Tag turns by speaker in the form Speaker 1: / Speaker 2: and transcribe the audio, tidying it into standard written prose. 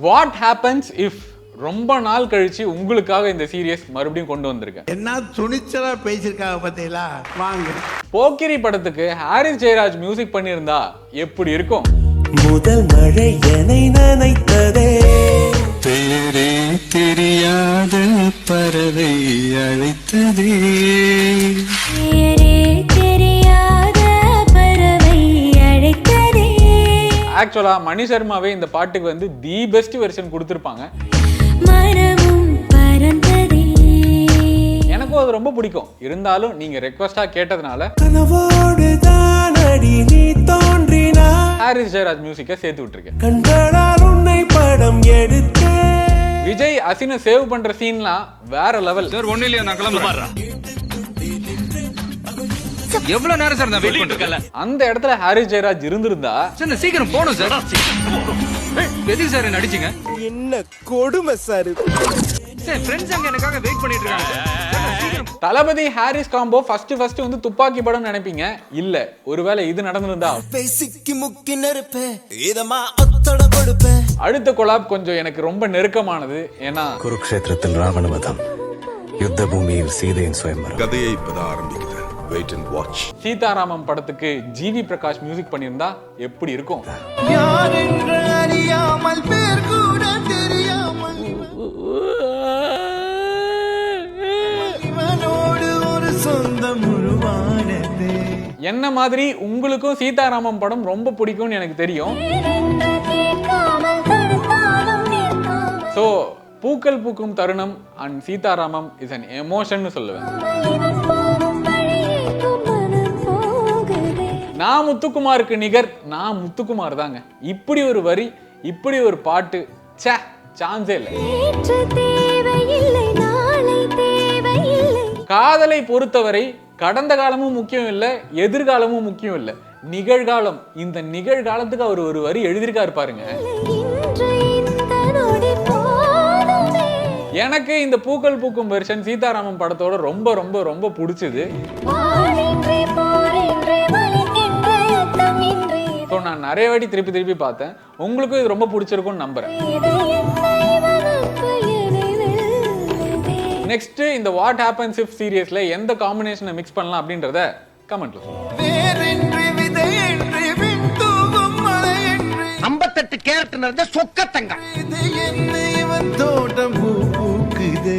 Speaker 1: What happens if ரொம்ப நாள் கழிச்சு உங்களுக்காக இந்த சீரியஸ் மறுபடியும் கொண்டு வந்திருக்கேன்.
Speaker 2: என்ன துணிச்சலா பேசியிருக்காங்க பார்த்தீங்களா? வாங்க.
Speaker 1: போக்கிரி படத்துக்கு ஹாரிஸ் ஜெயராஜ் மியூசிக் பண்ணியிருந்தா எப்படி இருக்கும்?
Speaker 3: முதல் மழை என்னை நனைத்ததே,
Speaker 4: பேரே தெரியாத பறவை அழைத்ததே,
Speaker 1: ஆக்சுவலா மணி சர்மாவே இந்த பாட்டுக்கு வந்து தி பெஸ்ட் வெர்ஷன் கொடுத்திருப்பாங்க. எனக்கும் அது ரொம்ப பிடிக்கும். இருந்தாலும் நீங்க ரெக்வெஸ்டா கேட்டதுனால
Speaker 3: கனவோடு தானடி நீ தோன்றினாய்,
Speaker 1: ஹாரிஸ் ஜெயராஜ் மியூசிக்கை சேர்த்து விட்டுருக்கேன்.
Speaker 3: கண்களால் உன்னை படம் எடுத்தே.
Speaker 1: விஜய் அசினை சேவ் பண்ற சீன்லாம் வேற லெவல்.
Speaker 5: சார் ஒண்ணு இல்லையா, நான் கிளம்புறேன். எவ்வளவு நேரம் சார் நான் வெயிட் பண்ணிருக்கேன்.
Speaker 1: அந்த இடத்துல ஹாரிஸ் ஜெயராஜ் இருந்திருந்தா
Speaker 5: சார் நான் சீக்கிரம் போணும் சார். எதுக்கு சார் என்ன அடிச்சீங்க?
Speaker 3: என்ன கொடுமை சார்.
Speaker 5: சார் ஃப்ரெண்ட்ஸ் அங்க எனக்காக வெயிட் பண்ணிட்டு இருக்காங்க.
Speaker 1: தளபதி ஹாரிஸ் காம்போ ஃபர்ஸ்ட் வந்து துப்பாக்கி படம் நினைப்பீங்க. இல்ல, ஒருவேளை இது நடந்திருந்தா
Speaker 3: பேசிக்கு முக்கி நெருப்பே இதமா ஒத்தட கொடுப்பே.
Speaker 1: அடுத்த கொலாப் கொஞ்சம் எனக்கு ரொம்ப நெருக்கமானது. ஏன்னா
Speaker 6: குருக்ஷேத்திரத்தில் ராவணவதம், யுத்த பூமியில் சீதையின் சுயம்பரம்.
Speaker 7: கதையை இப்பதான் ஆரம்பிக்குது. Wait and watch.
Speaker 1: சீதாராமம் படத்துக்கு ஜிவி பிரகாஷ் மியூசிக் பண்ணியிருந்தா எப்படி இருக்கும்?
Speaker 3: யார் என்று அறியாமல் பேர் கூட தெரியாமல் இவனோடு ஒரு சொந்தம் உருவானதே.
Speaker 1: என்ன மாதிரி உங்களுக்கும் சீதாராமம் படம் ரொம்ப பிடிக்கும்னு எனக்கு தெரியும். ஸோ பூக்கள் பூக்கும் தருணம் and Sita Ramam is an emotion சொல்லுவேன். நான் முத்துக்குமாருக்கு நிகர், நான் முத்துக்குமார் தாங்க. இப்படி ஒரு வரி, இப்படி ஒரு பாட்டு, ச்சே, சான்ஸே இல்லை. காதலை பொறுத்தவரை கடந்த காலமும் முக்கியம் இல்லை, எதிர்காலமும் முக்கியம் இல்லை, நிகழ்காலம். இந்த நிகழ்காலத்துக்கு அவர் ஒரு வரி எழுதியிருக்காரு பாருங்க. எனக்கு இந்த பூக்கள் பூக்கும் வெர்ஷன் சீதாராமன் படத்தோட ரொம்ப ரொம்ப ரொம்ப பிடிச்சது. ஸோ நான் நிறைய வாட்டி திருப்பி பார்த்தேன். உங்களுக்கும் இது ரொம்ப பிடிச்சிருக்கும்னு நம்புறேன். நெக்ஸ்ட் இந்த வாட் ஹேப்பன்ஸ் இஃப் சீரியஸ்ல எந்த காம்பினேஷனை மிக்ஸ் பண்ணலாம் அப்படின்றத கமெண்ட்ல சொல்லுங்க.
Speaker 2: 58 கேரட் நிறைந்த சொக்கத்தங்க.
Speaker 3: தோட்டம்